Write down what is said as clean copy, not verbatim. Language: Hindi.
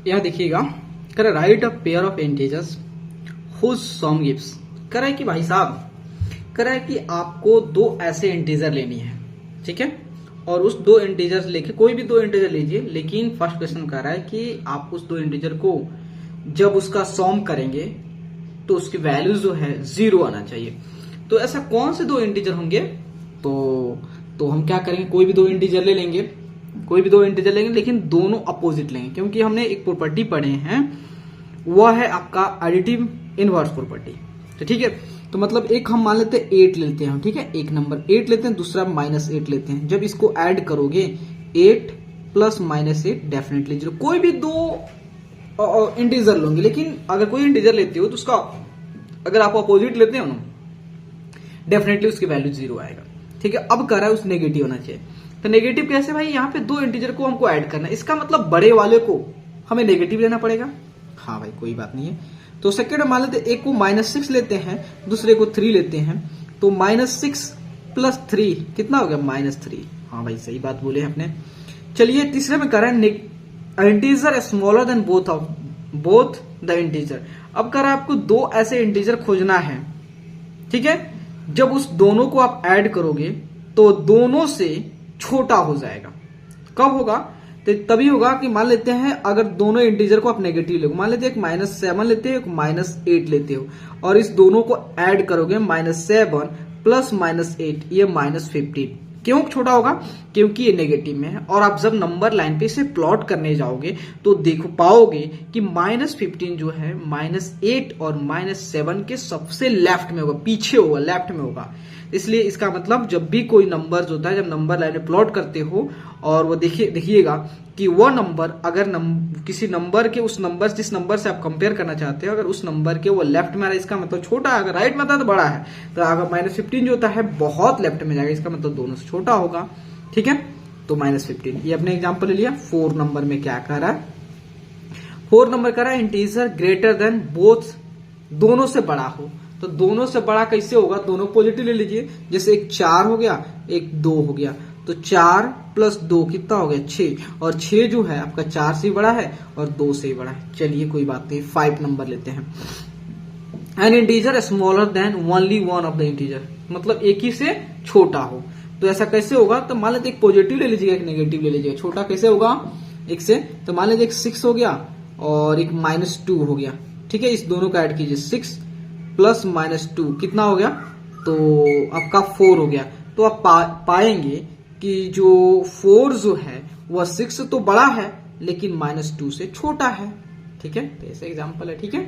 यह देखिएगा, कह रहा write a pair of integers whose sum gives. कह रहा है कि भाई साहब, कह रहा है कि आपको दो ऐसे इंटीजर लेनी है, ठीक है, और उस दो इंटीजर्स लेके कोई भी दो इंटीजर लीजिए, लेकिन फर्स्ट क्वेश्चन कह रहा है कि आप उस दो इंटीजर को जब उसका सॉम करेंगे तो उसकी वैल्यू जो है 0 आना चाहिए। तो ऐसा कौन से दो इंटीजर होंगे? तो हम क्या करेंगे, कोई भी दो इंटीजर ले लेंगे, कोई भी दो इंटीजर लेंगे, लेकिन दोनों अपोजिट लेंगे, क्योंकि हमने एक प्रॉपर्टी पढ़े हैं, वह है आपका एडिटिव इनवर्स प्रॉपर्टी। तो ठीक है, तो मतलब एक हम मान लेते हैं 8 लेते हैं, ठीक है, एक नंबर 8 लेते हैं, दूसरा -8 लेते हैं। जब इसको ऐड करोगे 8 प्लस -8 डेफिनेटली 0। कोई भी दो इंटीजर लोगे, लेकिन अगर कोई इंटीजर लेते हो तो उसका अगर आप अपोजिट लेते हो ना, डेफिनेटली उसकी वैल्यू 0 आएगा। ठीक है, अब कह रहा है उस नेगेटिव होना चाहिए। तो नेगेटिव कैसे भाई? यहाँ पे दो इंटीजर को हमको ऐड करना है, इसका मतलब बड़े वाले को हमें नेगेटिव लेना पड़ेगा। हाँ भाई, कोई बात नहीं है। तो सेकेंड मान लेते, एक को -6 लेते हैं, दूसरे को 3 लेते हैं, तो -6 प्लस 3 कितना हो गया? -3। हाँ भाई, सही बात बोले आपने। चलिए तीसरे में कह रहा है integer smaller than both the integer. अब कह रहा है आपको दो ऐसे इंटीजर खोजना है, ठीक है, जब उस दोनों को आप ऐड करोगे तो दोनों से छोटा हो जाएगा। कब होगा? तो तभी होगा कि मान लेते हैं अगर दोनों इंटीजर को आप नेगेटिव लोगे, मान लेते हैं एक -7 लेते हो, एक -8 लेते हो, और इस दोनों को ऐड करोगे -7 प्लस -8, ये -15। क्यों छोटा होगा? क्योंकि ये नेगेटिव में है। और आप जब नंबर लाइन पे इसे प्लॉट करने जाओगे तो देखो पाओगे कि -15 जो है -8 और -7 के सबसे लेफ्ट में होगा, पीछे होगा, लेफ्ट में होगा। इसलिए इसका मतलब जब भी कोई नंबर होता है, जब नंबर लाइन में प्लॉट करते हो और वो देखिएगा कि वह नंबर अगर किसी नंबर के उस नंबर जिस नंबर से आप कंपेयर करना चाहते हो, अगर उस नंबर के वो लेफ्ट में आ रहा है, इसका मतलब छोटा है। अगर राइट में आता है तो बड़ा है। तो अगर -15 जो होता है बहुत लेफ्ट में जाएगा, इसका मतलब दोनों से छोटा होगा। ठीक है, तो -15 ये अपने एग्जाम्पल ले लिया। 4 नंबर में क्या कह रहा है? 4 नंबर कह रहा है इंटीजर ग्रेटर देन बोथ, दोनों से बड़ा हो। तो दोनों से बड़ा कैसे होगा? दोनों पॉजिटिव ले लीजिए, जैसे एक 4 हो गया, एक 2 हो गया, तो 4 प्लस 2 कितना हो गया? 6। और 6 जो है आपका 4 से बड़ा है और 2 से बड़ा है। चलिए कोई बात नहीं, 5 नंबर लेते हैं। N integer smaller than only one of the integer, मतलब एक ही से छोटा हो। तो ऐसा कैसे होगा? तो मान लेते एक पॉजिटिव ले लीजिएगा, एक नेगेटिव ले लीजिएगा। छोटा कैसे होगा? एक से, तो मान लीजिए एक 6 हो गया और एक -2 हो गया। ठीक है, इस दोनों का ऐड कीजिए, 6 प्लस -2 कितना हो गया? तो आपका 4 हो गया। तो आप पाएंगे कि जो 4 जो है वह 6 तो बड़ा है, लेकिन -2 से छोटा है। ठीक है, तो ऐसे एग्जाम्पल है। ठीक है।